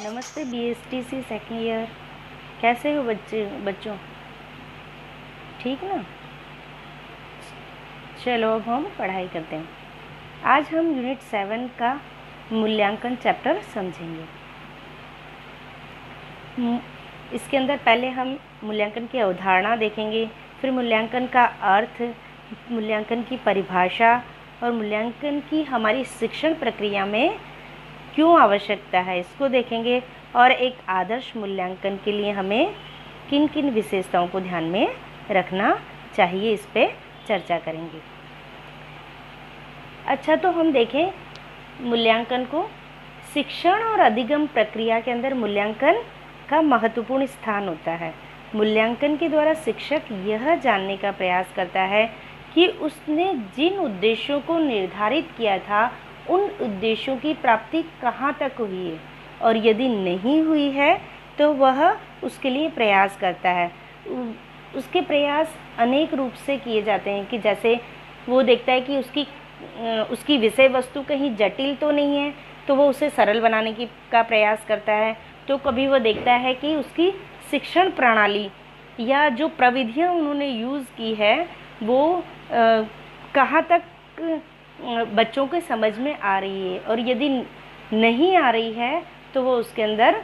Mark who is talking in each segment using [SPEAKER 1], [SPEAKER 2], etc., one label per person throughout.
[SPEAKER 1] नमस्ते BSTC second year. कैसे हो बच्चों? ठीक ना? चलो अब हम पढ़ाई करते हैं। आज हम यूनिट 7 का मूल्यांकन चैप्टर समझेंगे। इसके अंदर पहले हम मूल्यांकन की अवधारणा देखेंगे, फिर मूल्यांकन का अर्थ, मूल्यांकन की परिभाषा और मूल्यांकन की हमारी शिक्षण प्रक्रिया में क्यों आवश्यकता है इसको देखेंगे, और एक आदर्श मूल्यांकन के लिए हमें किन किन विशेषताओं को ध्यान में रखना चाहिए, इस पे चर्चा करेंगे। अच्छा, तो हम देखें मूल्यांकन को। शिक्षण और अधिगम प्रक्रिया के अंदर मूल्यांकन का महत्वपूर्ण स्थान होता है। मूल्यांकन के द्वारा शिक्षक यह जानने का प्रयास करता है कि उसने जिन उद्देश्यों को निर्धारित किया था उन उद्देश्यों की प्राप्ति कहाँ तक हुई है, और यदि नहीं हुई है तो वह उसके लिए प्रयास करता है। उसके प्रयास अनेक रूप से किए जाते हैं कि जैसे वो देखता है कि उसकी विषय वस्तु कहीं जटिल तो नहीं है, तो वो उसे सरल बनाने का प्रयास करता है। तो कभी वो देखता है कि उसकी शिक्षण प्रणाली या जो प्रविधियाँ उन्होंने यूज़ की है वो कहाँ तक बच्चों के समझ में आ रही है, और यदि नहीं आ रही है तो वो उसके अंदर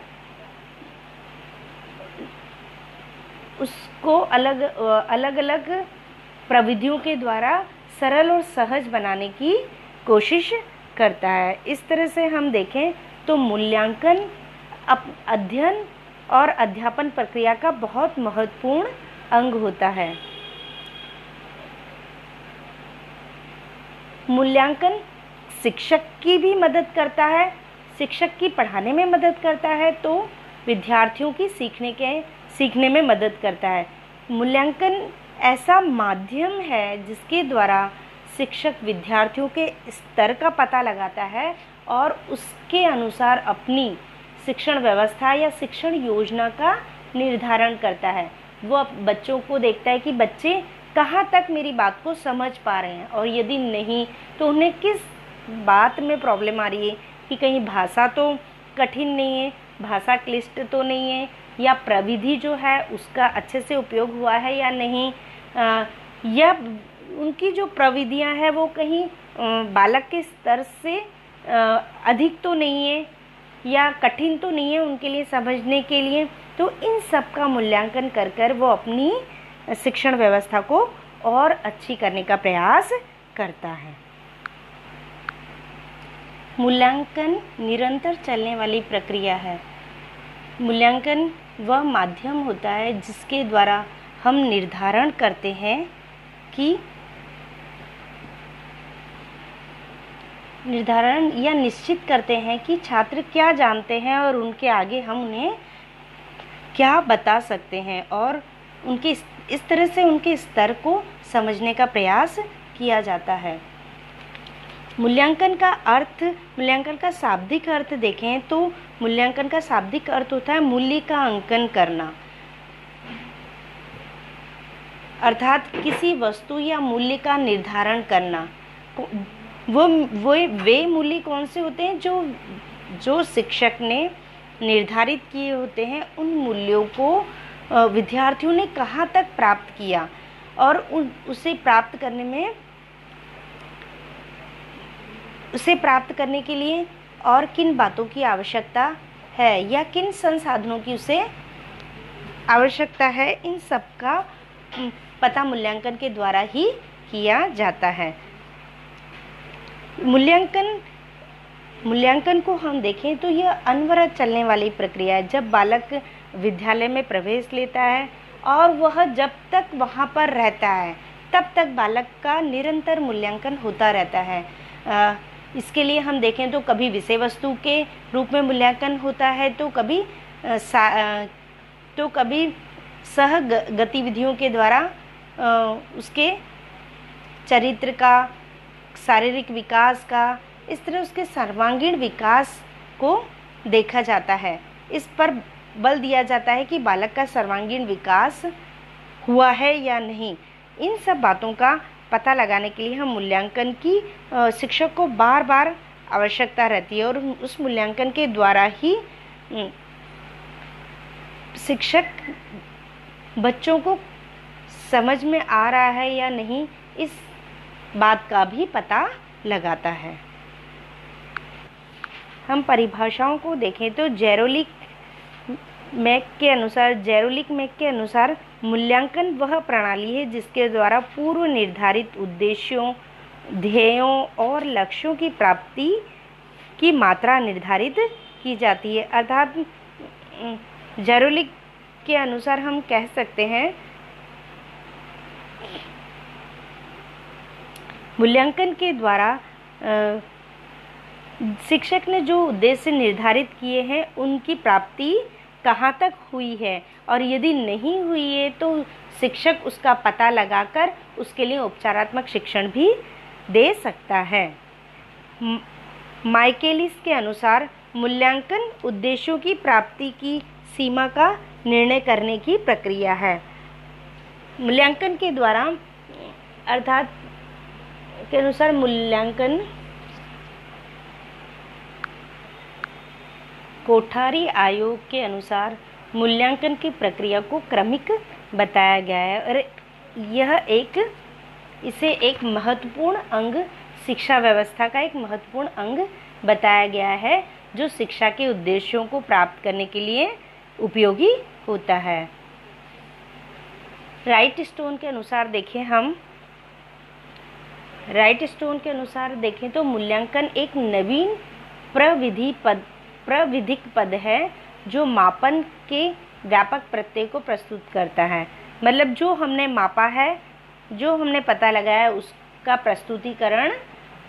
[SPEAKER 1] उसको अलग अलग प्रविधियों के द्वारा सरल और सहज बनाने की कोशिश करता है। इस तरह से हम देखें तो मूल्यांकन अध्ययन और अध्यापन प्रक्रिया का बहुत महत्वपूर्ण अंग होता है। मूल्यांकन शिक्षक की भी मदद करता है, शिक्षक की पढ़ाने में मदद करता है, तो विद्यार्थियों की सीखने में मदद करता है। मूल्यांकन ऐसा माध्यम है जिसके द्वारा शिक्षक विद्यार्थियों के स्तर का पता लगाता है और उसके अनुसार अपनी शिक्षण व्यवस्था या शिक्षण योजना का निर्धारण करता है। वो बच्चों को देखता है कि बच्चे कहाँ तक मेरी बात को समझ पा रहे हैं, और यदि नहीं तो उन्हें किस बात में प्रॉब्लम आ रही है, कि कहीं भाषा तो कठिन नहीं है, भाषा क्लिष्ट तो नहीं है, या प्रविधि जो है उसका अच्छे से उपयोग हुआ है या नहीं, या उनकी जो प्रविधियां हैं वो कहीं बालक के स्तर से अधिक तो नहीं है या कठिन तो नहीं है उनके लिए समझने के लिए। तो इन सब का मूल्यांकन कर वो अपनी शिक्षण व्यवस्था को और अच्छी करने का प्रयास करता है। मूल्यांकन निरंतर चलने वाली प्रक्रिया है। मूल्यांकन वह माध्यम होता है जिसके द्वारा हम निर्धारण करते हैं कि निश्चित करते हैं कि छात्र क्या जानते हैं और उनके आगे हम उन्हें क्या बता सकते हैं, और उनके इस तरह से उनके स्तर को समझने का प्रयास किया जाता है। मूल्यांकन का शाब्दिक अर्थ देखें तो मूल्यांकन का शाब्दिक अर्थ होता है मूल्य का अंकन करना, अर्थात किसी वस्तु या मूल्य का निर्धारण करना। वे मूल्य कौन से होते हैं जो शिक्षक ने निर्धारित किए होते हैं। उन मूल्यों को विद्यार्थियों ने कहाँ तक प्राप्त किया, और उसे प्राप्त करने के लिए और किन बातों की आवश्यकता है या किन संसाधनों की उसे आवश्यकता है, इन सब का पता मूल्यांकन के द्वारा ही किया जाता है। मूल्यांकन को हम देखें तो यह अनवरत चलने वाली प्रक्रिया है। जब बालक विद्यालय में प्रवेश लेता है और वह जब तक वहाँ पर रहता है तब तक बालक का निरंतर मूल्यांकन होता रहता है। इसके लिए हम देखें तो कभी विषय वस्तु के रूप में मूल्यांकन होता है, तो कभी सह गतिविधियों के द्वारा उसके चरित्र का, शारीरिक विकास का, इस तरह उसके सर्वांगीण विकास को देखा जाता है। इस पर बल दिया जाता है कि बालक का सर्वांगीण विकास हुआ है या नहीं। इन सब बातों का पता लगाने के लिए हम मूल्यांकन की शिक्षक को बार बार आवश्यकता रहती है, और उस मूल्यांकन के द्वारा ही शिक्षक बच्चों को समझ में आ रहा है या नहीं, इस बात का भी पता लगाता है। हम परिभाषाओं को देखें तो जेरोलिक मैक के अनुसार मूल्यांकन वह प्रणाली है जिसके द्वारा पूर्व निर्धारित उद्देश्यों, ध्येयों और लक्ष्यों की प्राप्ति की मात्रा निर्धारित की जाती है। अर्थात जेरोलिक के अनुसार हम कह सकते हैं मूल्यांकन के द्वारा शिक्षक ने जो उद्देश्य निर्धारित किए हैं उनकी प्राप्ति कहाँ तक हुई है, और यदि नहीं हुई है तो शिक्षक उसका पता लगाकर उसके लिए उपचारात्मक शिक्षण भी दे सकता है। माइकेलिस के अनुसार मूल्यांकन उद्देश्यों की प्राप्ति की सीमा का निर्णय करने की प्रक्रिया है। मूल्यांकन के द्वारा अर्थात के अनुसार मूल्यांकन कोठारी आयोग के अनुसार मूल्यांकन की प्रक्रिया को क्रमिक बताया गया है और इसे एक महत्वपूर्ण अंग, शिक्षा व्यवस्था का एक महत्वपूर्ण अंग बताया गया है जो शिक्षा के उद्देश्यों को प्राप्त करने के लिए उपयोगी होता है। राइट स्टोन के अनुसार देखें तो मूल्यांकन एक नवीन प्रविधिक पद है जो मापन के व्यापक प्रत्यय को प्रस्तुत करता है। मतलब जो हमने मापा है, जो हमने पता लगाया है, उसका प्रस्तुतिकरण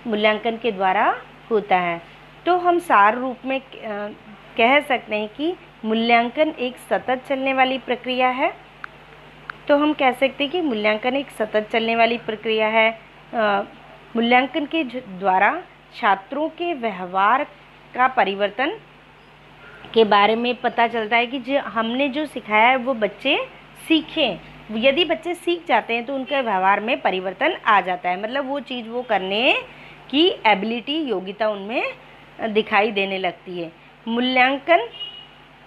[SPEAKER 1] मूल्यांकन के द्वारा होता है। तो हम सार रूप में कह सकते हैं कि मूल्यांकन एक सतत चलने वाली प्रक्रिया है। तो हम कह सकते हैं कि मूल्यांकन एक सतत चलने वाली प्रक्रिया है। मूल्यांकन के द्वारा छात्रों के व्यवहार का परिवर्तन के बारे में पता चलता है कि हमने जो सिखाया है वो बच्चे सीखें। यदि बच्चे सीख जाते हैं तो उनके व्यवहार में परिवर्तन आ जाता है, मतलब वो चीज़ वो करने की एबिलिटी, योग्यता उनमें दिखाई देने लगती है। मूल्यांकन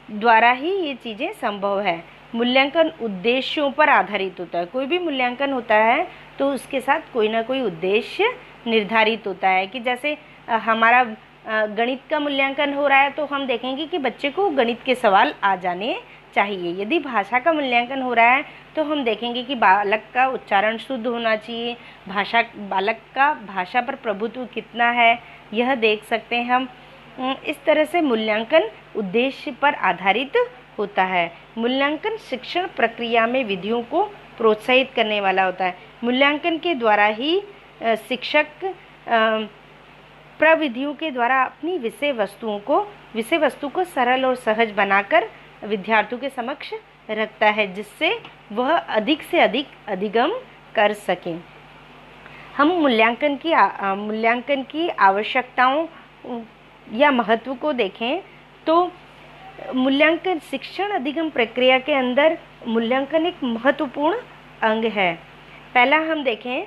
[SPEAKER 1] द्वारा ही ये चीज़ें संभव है। मूल्यांकन उद्देश्यों पर आधारित होता है। कोई भी मूल्यांकन होता है तो उसके साथ कोई ना कोई उद्देश्य निर्धारित होता है कि जैसे हमारा गणित का मूल्यांकन हो रहा है तो हम देखेंगे कि बच्चे को गणित के सवाल आ जाने चाहिए। यदि भाषा का मूल्यांकन हो रहा है तो हम देखेंगे कि बालक का उच्चारण शुद्ध होना चाहिए, बालक का भाषा पर प्रभुत्व कितना है, यह देख सकते हैं हम। इस तरह से मूल्यांकन उद्देश्य पर आधारित होता है। मूल्यांकन शिक्षण प्रक्रिया में विधियों को प्रोत्साहित करने वाला होता है। मूल्यांकन के द्वारा ही शिक्षक प्रविधियों के द्वारा अपनी विषय वस्तु को सरल और सहज बनाकर विद्यार्थियों के समक्ष रखता है, जिससे वह अधिक से अधिक अधिगम कर सकें। हम मूल्यांकन की आवश्यकताओं या महत्व को देखें तो मूल्यांकन शिक्षण अधिगम प्रक्रिया के अंदर मूल्यांकन एक महत्वपूर्ण अंग है। पहला हम देखें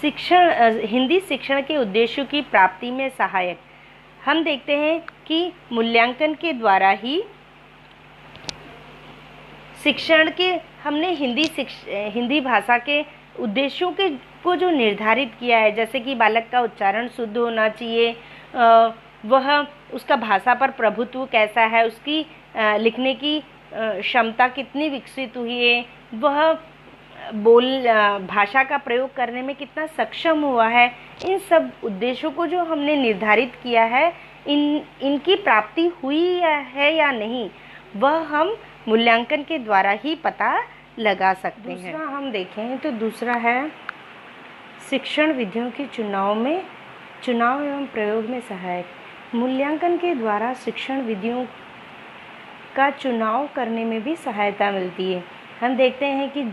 [SPEAKER 1] हिंदी शिक्षण के उद्देश्यों की प्राप्ति में सहायक। हम देखते हैं कि मूल्यांकन के द्वारा ही शिक्षण के हमने हिंदी भाषा के उद्देश्यों को जो निर्धारित किया है, जैसे कि बालक का उच्चारण शुद्ध होना चाहिए, वह उसका भाषा पर प्रभुत्व कैसा है, उसकी लिखने की क्षमता कितनी विकसित हुई है, वह भाषा का प्रयोग करने में कितना सक्षम हुआ है, इन सब उद्देश्यों को जो हमने निर्धारित किया है, इनकी प्राप्ति हुई है या नहीं, वह हम मूल्यांकन के द्वारा ही पता लगा सकते हैं। दूसरा हम देखें तो दूसरा है शिक्षण विधियों के चुनाव एवं प्रयोग में सहायक। मूल्यांकन के द्वारा शिक्षण विधियों का चुनाव करने में भी सहायता मिलती है। हम देखते हैं कि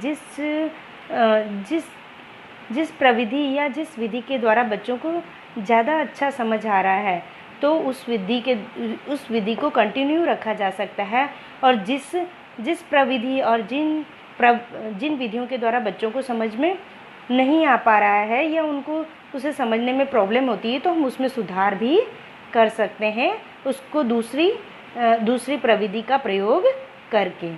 [SPEAKER 1] जिस प्रविधि या जिस विधि के द्वारा बच्चों को ज़्यादा अच्छा समझ आ रहा है तो उस विधि को कंटिन्यू रखा जा सकता है, और जिस प्रविधि और जिन विधियों के द्वारा बच्चों को समझ में नहीं आ पा रहा है या उनको उसे समझने में प्रॉब्लम होती है, तो हम उसमें सुधार भी कर सकते हैं उसको दूसरी प्रविधि का प्रयोग करके।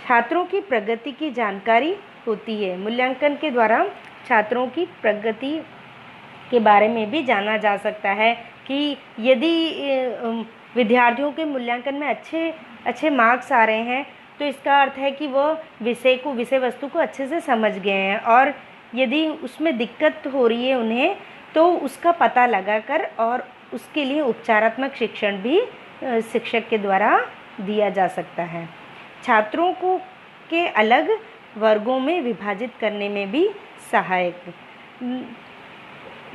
[SPEAKER 1] छात्रों की प्रगति की जानकारी होती है। मूल्यांकन के द्वारा छात्रों की प्रगति के बारे में भी जाना जा सकता है कि यदि विद्यार्थियों के मूल्यांकन में अच्छे मार्क्स आ रहे हैं तो इसका अर्थ है कि वह विषय वस्तु को अच्छे से समझ गए हैं, और यदि उसमें दिक्कत हो रही है उन्हें तो उसका पता लगाकर और उसके लिए उपचारात्मक शिक्षण भी शिक्षक के द्वारा दिया जा सकता है। छात्रों को के अलग वर्गों में विभाजित करने में भी सहायक।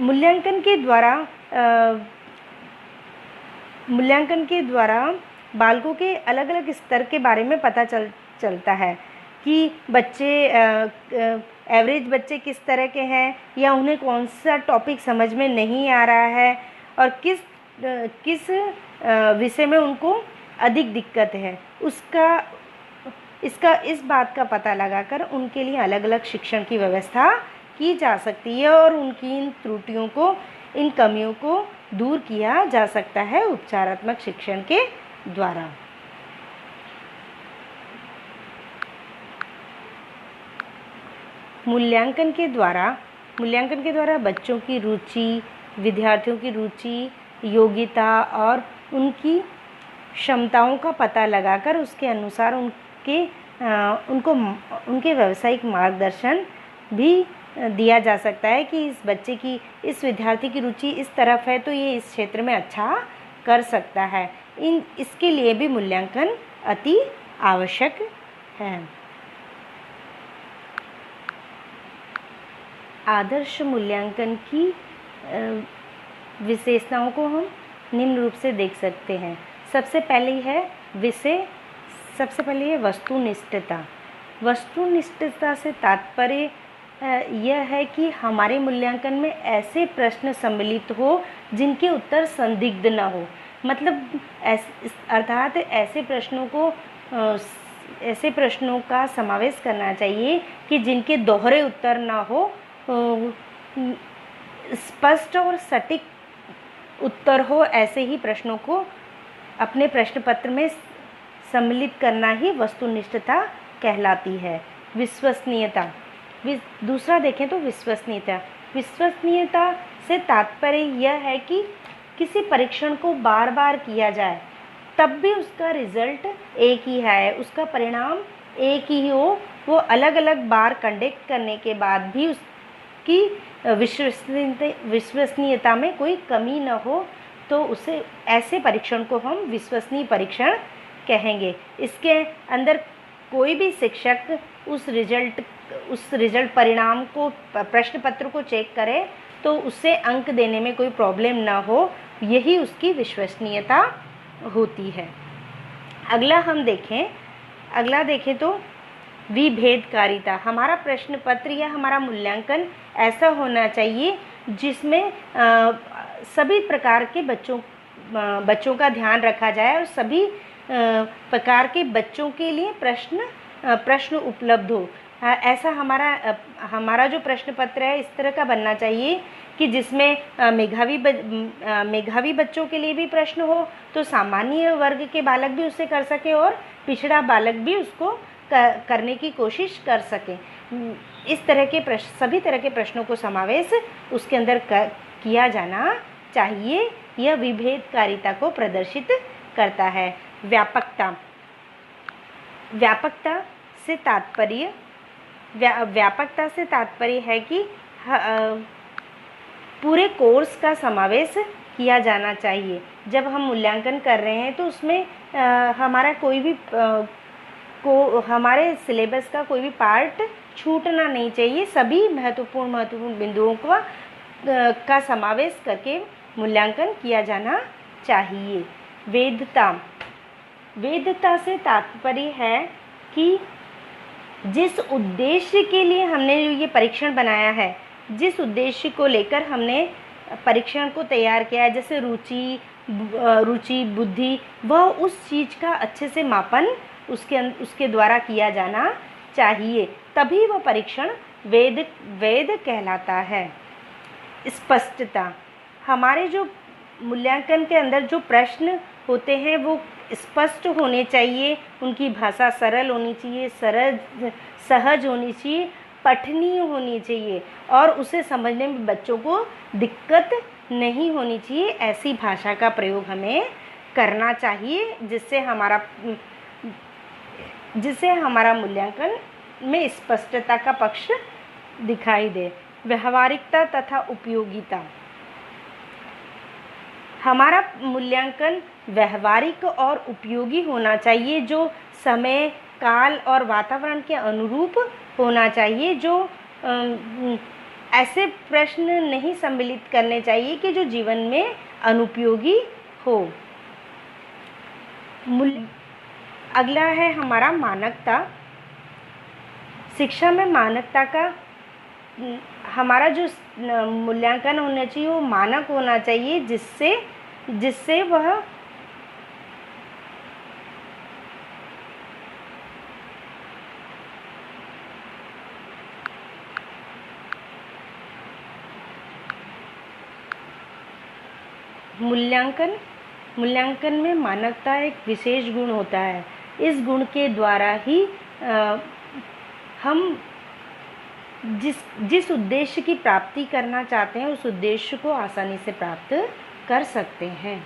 [SPEAKER 1] मूल्यांकन के द्वारा बालकों के अलग अलग स्तर के बारे में पता चलता है कि बच्चे एवरेज बच्चे किस तरह के हैं, या उन्हें कौन सा टॉपिक समझ में नहीं आ रहा है और किस विषय में उनको अधिक दिक्कत है, इस बात का पता लगाकर उनके लिए अलग अलग शिक्षण की व्यवस्था की जा सकती है और उनकी इन त्रुटियों को, इन कमियों को दूर किया जा सकता है उपचारात्मक शिक्षण के द्वारा। मूल्यांकन के द्वारा बच्चों की रुचि, विद्यार्थियों की रुचि, योग्यता और उनकी क्षमताओं का पता लगाकर उसके अनुसार उनके व्यावसायिक मार्गदर्शन भी दिया जा सकता है कि इस विद्यार्थी की रुचि इस तरफ है तो ये इस क्षेत्र में अच्छा कर सकता है। इसके लिए भी मूल्यांकन अति आवश्यक है। आदर्श मूल्यांकन की विशेषताओं को हम निम्न रूप से देख सकते हैं। सबसे पहले है वस्तुनिष्ठता। वस्तुनिष्ठता से तात्पर्य यह है कि हमारे मूल्यांकन में ऐसे प्रश्न सम्मिलित हो जिनके उत्तर संदिग्ध न हो, मतलब अर्थात ऐसे प्रश्नों का समावेश करना चाहिए कि जिनके दोहरे उत्तर न हो, स्पष्ट और सटीक उत्तर हो। ऐसे ही प्रश्नों को अपने प्रश्न पत्र में सम्मिलित करना ही वस्तुनिष्ठता कहलाती है। विश्वसनीयता। दूसरा देखें तो विश्वसनीयता से तात्पर्य यह है कि किसी परीक्षण को बार बार किया जाए तब भी उसका रिजल्ट एक ही है, उसका परिणाम एक ही हो, वो अलग अलग बार कंडक्ट करने के बाद भी उसकी विश्वसनीयता में कोई कमी न हो, तो उसे ऐसे परीक्षण को हम विश्वसनीय परीक्षण कहेंगे। इसके अंदर कोई भी शिक्षक उस रिजल्ट परिणाम को, प्रश्न पत्र को चेक करे तो उससे अंक देने में कोई प्रॉब्लम ना हो, यही उसकी विश्वसनीयता होती है। अगला देखें तो विभेदकारिता। हमारा प्रश्न पत्र या हमारा मूल्यांकन ऐसा होना चाहिए जिसमें सभी प्रकार के बच्चों का ध्यान रखा जाए और सभी प्रकार के बच्चों के लिए प्रश्न उपलब्ध हो। ऐसा हमारा जो प्रश्न पत्र है इस तरह का बनना चाहिए कि जिसमें मेधावी बच्चों के लिए भी प्रश्न हो, तो सामान्य वर्ग के बालक भी उसे कर सके और पिछड़ा बालक भी उसको करने की कोशिश कर सके। इस तरह के सभी तरह के प्रश्नों को समावेश उसके अंदर किया जाना चाहिए। यह विभेदकारिता को प्रदर्शित करता है। व्यापकता से तात्पर्य है कि पूरे कोर्स का समावेश किया जाना चाहिए। जब हम मूल्यांकन कर रहे हैं तो उसमें हमारे सिलेबस का कोई भी पार्ट छूटना नहीं चाहिए। सभी महत्वपूर्ण बिंदुओं का समावेश करके मूल्यांकन किया जाना चाहिए। वैधता से तात्पर्य है कि जिस उद्देश्य के लिए हमने ये परीक्षण बनाया है, जिस उद्देश्य को लेकर हमने परीक्षण को तैयार किया है, जैसे रुचि, बुद्धि, वह उस चीज़ का अच्छे से मापन उसके द्वारा किया जाना चाहिए, तभी वह परीक्षण वैध कहलाता है। स्पष्टता, हमारे जो मूल्यांकन के अंदर जो प्रश्न होते हैं वो स्पष्ट होने चाहिए, उनकी भाषा सरल होनी चाहिए, सहज होनी चाहिए, पठनीय होनी चाहिए और उसे समझने में बच्चों को दिक्कत नहीं होनी चाहिए। ऐसी भाषा का प्रयोग हमें करना चाहिए जिससे हमारा मूल्यांकन में स्पष्टता का पक्ष दिखाई दे। व्यावहारिकता तथा उपयोगिता, हमारा मूल्यांकन व्यवहारिक और उपयोगी होना चाहिए, जो समय, काल और वातावरण के अनुरूप होना चाहिए, जो ऐसे प्रश्न नहीं सम्मिलित करने चाहिए कि जो जीवन में अनुपयोगी हो। अगला है हमारा मानकता। शिक्षा में मानकता का हमारा जो मूल्यांकन होना चाहिए वो मानक होना चाहिए, जिससे वह मूल्यांकन में मानकता एक विशेष गुण होता है। इस गुण के द्वारा ही हम जिस उद्देश्य की प्राप्ति करना चाहते हैं उस उद्देश्य को आसानी से प्राप्त कर सकते हैं।